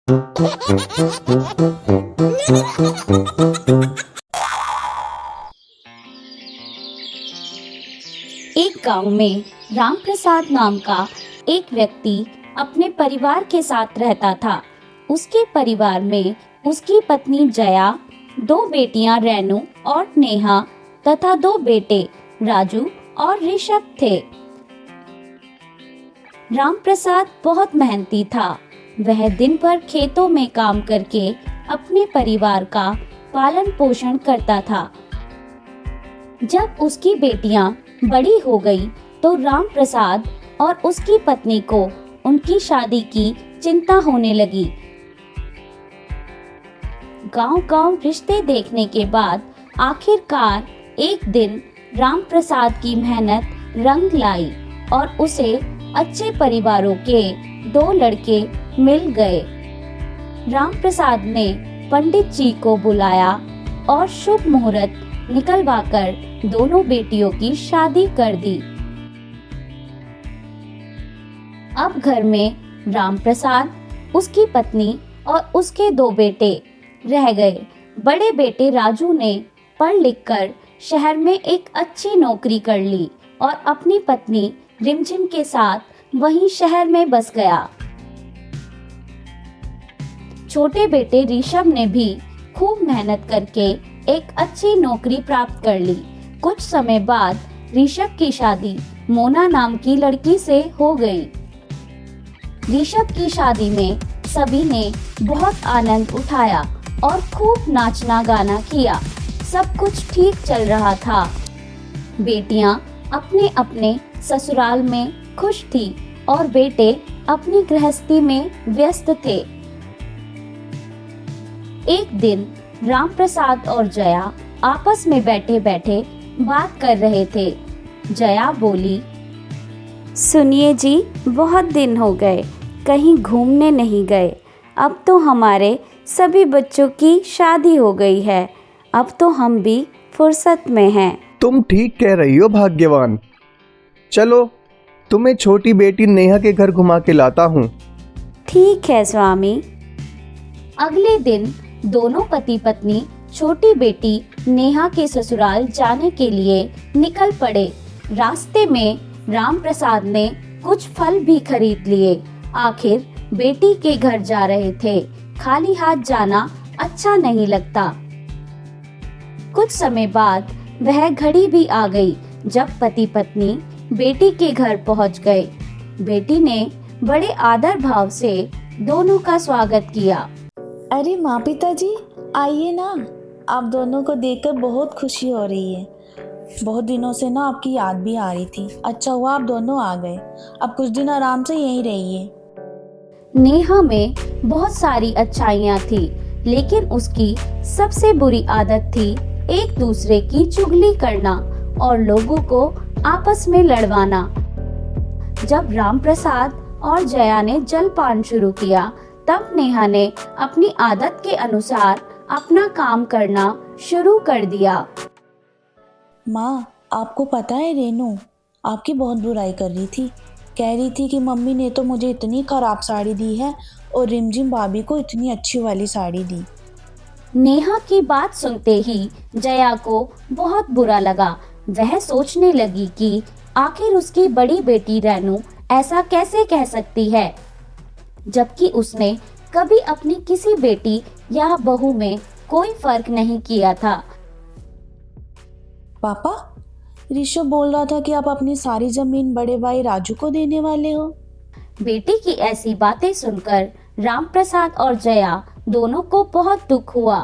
एक गांव में रामप्रसाद नाम का एक व्यक्ति अपने परिवार के साथ रहता था। उसके परिवार में उसकी पत्नी जया, 2 बेटियां रेनू और नेहा तथा 2 बेटे राजू और ऋषभ थे। रामप्रसाद बहुत मेहनती था। वह दिन भर खेतों में काम करके अपने परिवार का पालन पोषण करता था। जब उसकी बेटियां बड़ी हो गई तो रामप्रसाद और उसकी पत्नी को उनकी शादी की चिंता होने लगी। गांव-गांव रिश्ते देखने के बाद आखिरकार एक दिन रामप्रसाद की मेहनत रंग लाई और उसे अच्छे परिवारों के 2 लड़के मिल गए। रामप्रसाद ने पंडित जी को बुलाया और शुभ मुहूर्त निकलवाकर दोनों बेटियों की शादी कर दी। अब घर में रामप्रसाद, उसकी पत्नी और उसके 2 बेटे रह गए। बड़े बेटे राजू ने पढ़ लिखकर शहर में एक अच्छी नौकरी कर ली और अपनी पत्नी रिमझिम के साथ वहीं शहर में बस गया। छोटे बेटे ऋषभ ने भी खूब मेहनत करके एक अच्छी नौकरी प्राप्त कर ली। कुछ समय बाद ऋषभ की शादी मोना नाम की लड़की से हो गई। ऋषभ की शादी में सभी ने बहुत आनंद उठाया और खूब नाचना गाना किया। सब कुछ ठीक चल रहा था। बेटियां अपने अपने ससुराल में खुश थी और बेटे अपनी गृहस्थी में व्यस्त थे। एक दिन रामप्रसाद और जया आपस में बैठे बैठे बात कर रहे थे। जया बोली, सुनिए जी, बहुत दिन हो गए, कहीं घूमने नहीं गए। अब तो हमारे सभी बच्चों की शादी हो गई है, अब तो हम भी फुर्सत में हैं। तुम ठीक कह रही हो भाग्यवान। चलो तुम्हें छोटी बेटी नेहा के घर घुमा के लाता हूँ। ठीक है स्वामी। अगले दिन दोनों पति पत्नी छोटी बेटी नेहा के ससुराल जाने के लिए निकल पड़े। रास्ते में रामप्रसाद ने कुछ फल भी खरीद लिए। आखिर बेटी के घर जा रहे थे, खाली हाथ जाना अच्छा नहीं लगता। कुछ समय बाद वह घड़ी भी आ गई जब पति पत्नी बेटी के घर पहुंच गए। बेटी ने बड़े आदर भाव से दोनों का स्वागत किया। अरे माँ पिताजी, आइए ना, आप दोनों को देखकर बहुत खुशी हो रही है। बहुत दिनों से ना आपकी याद भी आ रही थी। अच्छा हुआ आप दोनों आ गए। अब कुछ दिन आराम से यहीं रहिए। नेहा में बहुत सारी अच्छाइयाँ थी, लेकिन उसकी सबसे बुरी आदत थी एक दूसरे की चुगली करना और लोगों को आपस में लड़वाना। जब रामप्रसाद और जया ने जलपान शुरू किया, तब नेहा ने अपनी आदत के अनुसार अपना काम करना शुरू कर दिया। माँ, आपको पता है रेनू आपकी बहुत बुराई कर रही थी। कह रही थी कि मम्मी ने तो मुझे इतनी खराब साड़ी दी है और रिमझिम भाभी को इतनी अच्छी वाली साड़ी दी। नेहा की बात सुनते ही जया को बहुत बुरा लगा। वह सोचने लगी कि आखिर उसकी बड़ी बेटी रेनू ऐसा कैसे कह सकती है, जबकि उसने कभी अपनी किसी बेटी या बहू में कोई फर्क नहीं किया था। पापा, ऋषभ बोल रहा था कि आप अपनी सारी जमीन बड़े भाई राजू को देने वाले हो। बेटी की ऐसी बातें सुनकर रामप्रसाद और जया दोनों को बहुत दुख हुआ।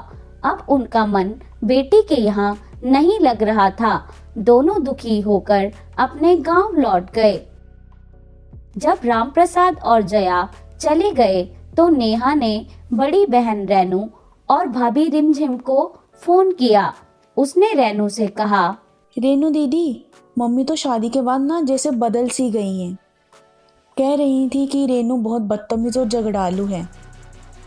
अब उनका मन बेटी के यहाँ नहीं लग रहा था। दोनों दुखी होकर अपने गांव लौट गए। जब रामप्रसाद और जया चले गए तो नेहा ने बड़ी बहन रेनू और भाभी रिमझिम को फोन किया। उसने रेनू से कहा, रेनू दीदी, मम्मी तो शादी के बाद ना जैसे बदल सी गई हैं। कह रही थी कि रेनू बहुत बदतमीज और झगड़ालू है।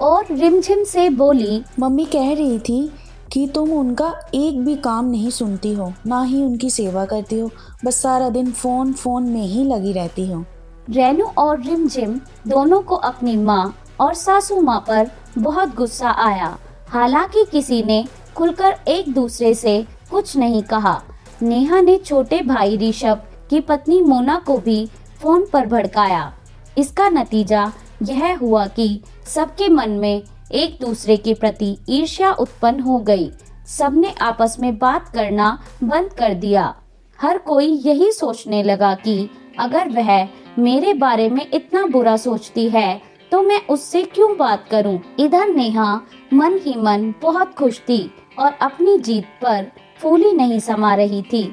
और रिमझिम से बोली, मम्मी कह रही थी कि तुम उनका एक भी काम नहीं सुनती हो, ना ही उनकी सेवा करती हो, बस सारा दिन फोन में ही लगी रहती हो। रेनू और रिमझिम दोनों को अपनी माँ और सासू माँ पर बहुत गुस्सा आया। हालांकि किसी ने खुलकर एक दूसरे से कुछ नहीं कहा। नेहा ने छोटे भाई ऋषभ की पत्नी मोना को भी फोन पर भड़काया। इसका नतीजा यह हुआ कि सबके मन में एक दूसरे के प्रति ईर्ष्या उत्पन्न हो गई। सबने आपस में बात करना बंद कर दिया। हर कोई यही सोचने लगा कि अगर वह मेरे बारे में इतना बुरा सोचती है तो मैं उससे क्यों बात करूं। इधर नेहा मन ही मन बहुत खुश थी और अपनी जीत पर फूली नहीं समा रही थी।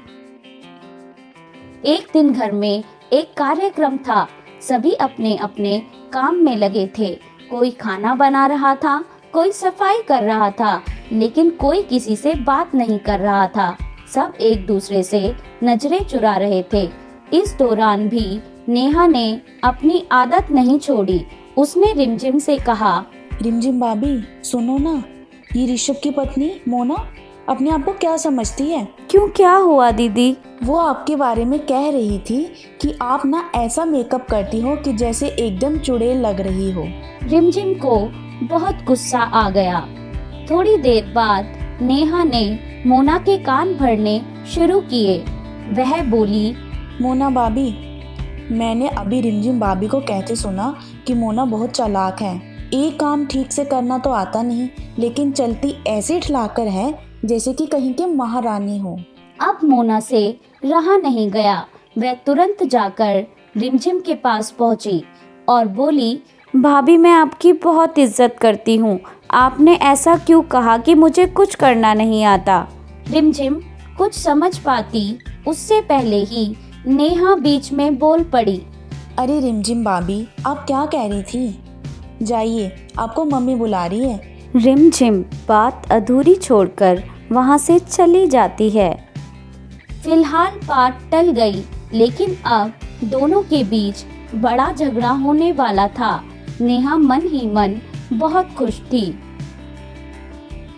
एक दिन घर में एक कार्यक्रम था। सभी अपने अपने काम में लगे थे। कोई खाना बना रहा था, कोई सफाई कर रहा था, लेकिन कोई किसी से बात नहीं कर रहा था। सब एक दूसरे से नजरें चुरा रहे थे। इस दौरान भी नेहा ने अपनी आदत नहीं छोड़ी। उसने रिमझिम से कहा, रिमझिम भाभी सुनो ना, ये ऋषभ की पत्नी मोना अपने आप को क्या समझती है? क्यों, क्या हुआ दीदी? वो आपके बारे में कह रही थी कि आप ना ऐसा मेकअप करती हो कि जैसे एकदम चुड़ैल लग रही हो। रिमझिम को बहुत गुस्सा आ गया। थोड़ी देर बाद नेहा ने मोना के कान भरने शुरू किए। वह बोली, मोना भाभी, मैंने अभी रिमझिम भाभी को कहते सुना कि मोना बहुत चालाक है। एक काम ठीक से करना तो आता नहीं, लेकिन चलती ऐसे ठिलाकर है जैसे कि कहीं की महारानी हो। अब मोना से रहा नहीं गया। वह तुरंत जाकर रिमझिम के पास पहुंची और बोली, भाभी मैं आपकी बहुत इज्जत करती हूँ। आपने ऐसा क्यों कहा कि मुझे कुछ करना नहीं आता? रिमझिम कुछ समझ पाती उससे पहले ही नेहा बीच में बोल पड़ी। अरे रिमझिम भाभी, आप क्या कह रही थी? जाइए, आपको मम्मी बुला रही है। रिमझिम बात अधूरी छोड़कर वहाँ से चली जाती है। फिलहाल बात टल गई, लेकिन अब दोनों के बीच बड़ा झगड़ा होने वाला था। नेहा मन ही मन बहुत खुश थी।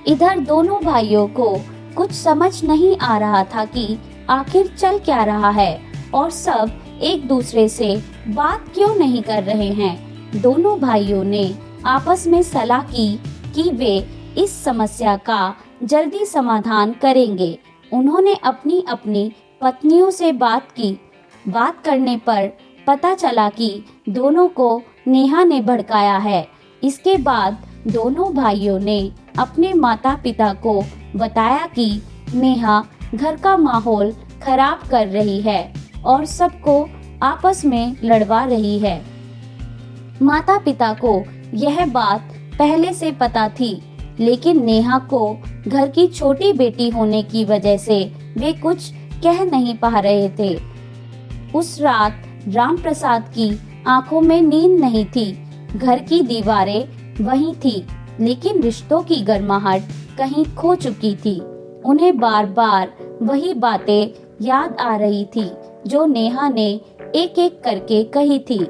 इधर दोनों भाइयों को कुछ समझ नहीं आ रहा था कि आखिर चल क्या रहा है और सब एक दूसरे से बात क्यों नहीं कर रहे हैं। दोनों भाइयों ने आपस में सलाह की कि वे इस समस्या का जल्दी समाधान करेंगे। उन्होंने अपनी अपनी पत्नियों से बात की। बात करने पर पता चला कि दोनों को नेहा ने भड़काया है। इसके बाद दोनों भाइयों ने अपने माता पिता को बताया कि नेहा घर का माहौल खराब कर रही है और सबको आपस में लड़वा रही है। माता पिता को यह बात पहले से पता थी, लेकिन नेहा को घर की छोटी बेटी होने की वजह से वे कुछ कह नहीं पा रहे थे। उस रात राम प्रसाद की आंखों में नींद नहीं थी। घर की दीवारें वहीं थी, लेकिन रिश्तों की गर्माहट कहीं खो चुकी थी। उन्हें बार बार वही बातें याद आ रही थी जो नेहा ने एक एक करके कही थी।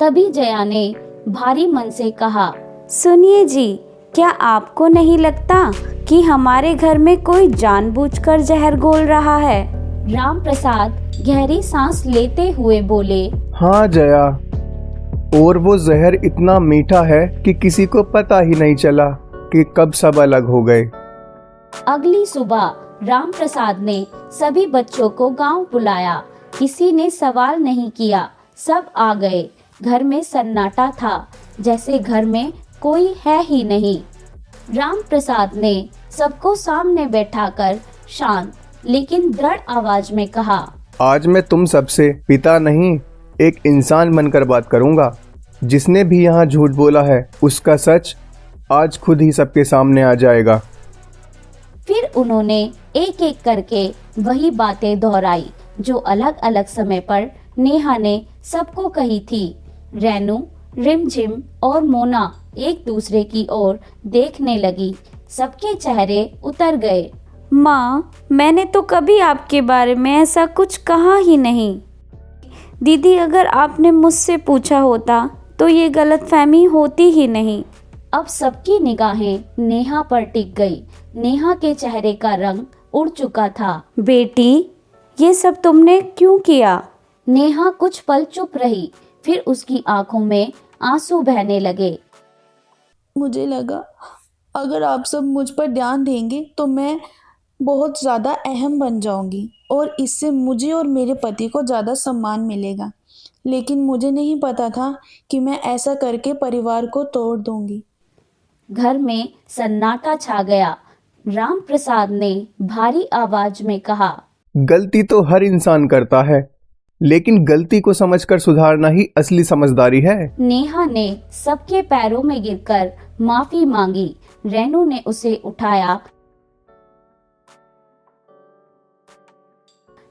तभी जया ने भारी मन से कहा, सुनिए जी, क्या आपको नहीं लगता कि हमारे घर में कोई जानबूझकर जहर घोल रहा है? राम प्रसाद गहरी सांस लेते हुए बोले, हाँ जया, और वो जहर इतना मीठा है कि किसी को पता ही नहीं चला कि कब सब अलग हो गए। अगली सुबह राम प्रसाद ने सभी बच्चों को गांव बुलाया। किसी ने सवाल नहीं किया, सब आ गए। घर में सन्नाटा था, जैसे घर में कोई है ही नहीं। राम प्रसाद ने सबको सामने बैठाकर शांत लेकिन दृढ़ आवाज में कहा, आज मैं तुम सबसे पिता नहीं, एक इंसान बनकर बात करूंगा। जिसने भी यहाँ झूठ बोला है उसका सच आज खुद ही सबके सामने आ जाएगा। फिर उन्होंने एक एक करके वही बातें दोहराई जो अलग अलग समय पर नेहा ने सबको कही थी। रेनू, रिमझिम और मोना एक दूसरे की ओर देखने लगी। सबके चेहरे उतर गए। माँ, मैंने तो कभी आपके बारे में ऐसा कुछ कहा ही नहीं। दीदी, अगर आपने मुझसे पूछा होता तो ये गलतफहमी होती ही नहीं। अब सबकी निगाहें नेहा पर टिक गई। नेहा के चेहरे का रंग उड़ चुका था। बेटी, ये सब तुमने क्यों किया? नेहा कुछ पल चुप रही, फिर उसकी आंखों में आंसू बहने लगे। मुझे लगा अगर आप सब मुझ पर ध्यान देंगे तो मैं बहुत ज़्यादा अहम बन जाऊंगी और इससे मुझे और मेरे पति को ज़्यादा सम्मान मिलेगा। लेकिन मुझे नहीं पता था कि मैं ऐसा करके परिवार को तोड़ दूंगी। घर में सन्नाटा छा गया। राम प्रसाद ने भारी आवाज में कहा, गलती तो हर इंसान करता है, लेकिन गलती को समझकर सुधारना ही असली समझदारी है। नेहा ने सबके पैरों में गिरकर माफी मांगी। रेनू ने उसे उठाया।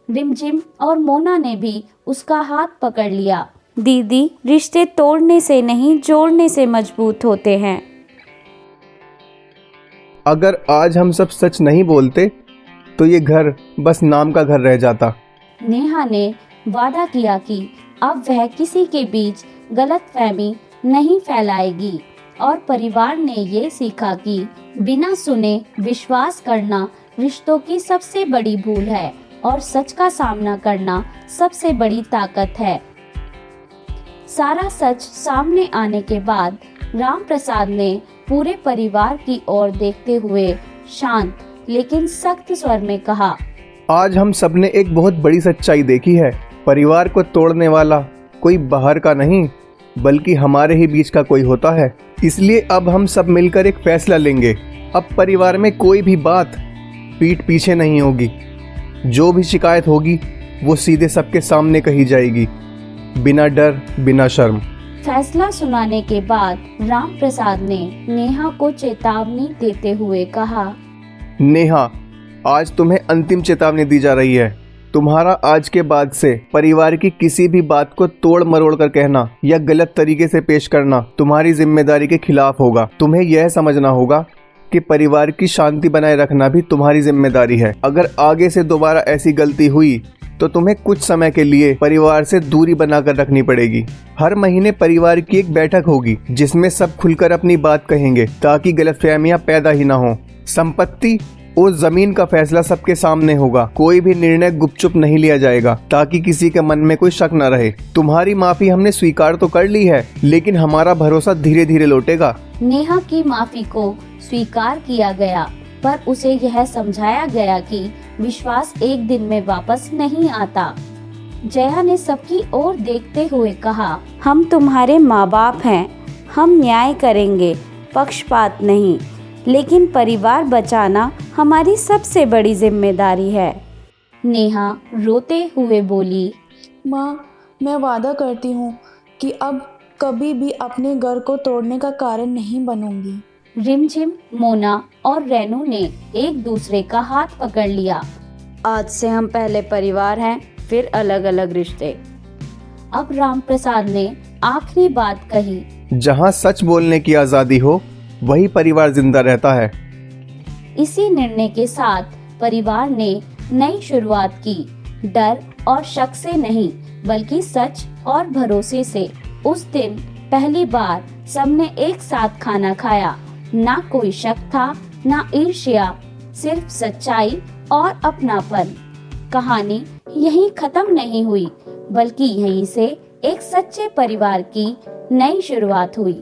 रिमझिम और मोना ने भी उसका हाथ पकड़ लिया। दीदी, रिश्ते तोड़ने से नहीं जोड़ने से मजबूत होते हैं। अगर आज हम सब सच नहीं बोलते तो ये घर बस नाम का घर रह जाता। नेहा ने वादा किया कि अब वह किसी के बीच गलतफहमी नहीं फैलाएगी और परिवार ने ये सीखा कि बिना सुने विश्वास करना रिश्तों की सबसे बड़ी भूल है और सच का सामना करना सबसे बड़ी ताकत है। सारा सच सामने आने के बाद राम प्रसाद ने पूरे परिवार की ओर देखते हुए शांत लेकिन सख्त स्वर में कहा, आज हम सबने एक बहुत बड़ी सच्चाई देखी है। परिवार को तोड़ने वाला कोई बाहर का नहीं बल्कि हमारे ही बीच का कोई होता है। इसलिए अब हम सब मिलकर एक फैसला लेंगे। अब परिवार में कोई भी बात पीठ पीछे नहीं होगी। जो भी शिकायत होगी वो सीधे सबके सामने कही जाएगी, बिना डर बिना शर्म। फैसला सुनाने के बाद राम प्रसाद ने नेहा को चेतावनी देते हुए कहा, नेहा, आज तुम्हें अंतिम चेतावनी दी जा रही है। तुम्हारा आज के बाद से परिवार की किसी भी बात को तोड़ मरोड़ कर कहना या गलत तरीके से पेश करना तुम्हारी जिम्मेदारी के खिलाफ होगा। तुम्हें यह समझना होगा कि परिवार की शांति बनाए रखना भी तुम्हारी जिम्मेदारी है। अगर आगे से दोबारा ऐसी गलती हुई तो तुम्हें कुछ समय के लिए परिवार से दूरी बनाकर रखनी पड़ेगी। हर महीने परिवार की एक बैठक होगी जिसमें सब खुलकर अपनी बात कहेंगे ताकि गलतफहमियां पैदा ही ना हो। संपत्ति और जमीन का फैसला सबके सामने होगा। कोई भी निर्णय गुपचुप नहीं लिया जाएगा ताकि किसी के मन में कोई शक न रहे। तुम्हारी माफी हमने स्वीकार तो कर ली है, लेकिन हमारा भरोसा धीरे धीरे लौटेगा। नेहा की माफी को स्वीकार किया गया, पर उसे यह समझाया गया कि विश्वास एक दिन में वापस नहीं आता। जया ने सबकी ओर देखते हुए कहा, हम तुम्हारे माँ बाप हैं, हम न्याय करेंगे, पक्षपात नहीं, लेकिन परिवार बचाना हमारी सबसे बड़ी जिम्मेदारी है। नेहा रोते हुए बोली, माँ, मैं वादा करती हूँ कि अब कभी भी अपने घर को तोड़ने का कारण नहीं बनूंगी। रिमझिम, मोना और रेनू ने एक दूसरे का हाथ पकड़ लिया। आज से हम पहले परिवार हैं, फिर अलग अलग रिश्ते। अब राम प्रसाद ने आखिरी बात कही, जहाँ सच बोलने की आजादी हो वही परिवार जिंदा रहता है। इसी निर्णय के साथ परिवार ने नई शुरुआत की, डर और शक से नहीं बल्कि सच और भरोसे से। उस दिन पहली बार सबने एक साथ खाना खाया। ना कोई शक था, ना ईर्ष्या, सिर्फ सच्चाई और अपनापन। कहानी यहीं खत्म नहीं हुई, बल्कि यहीं से एक सच्चे परिवार की नई शुरुआत हुई।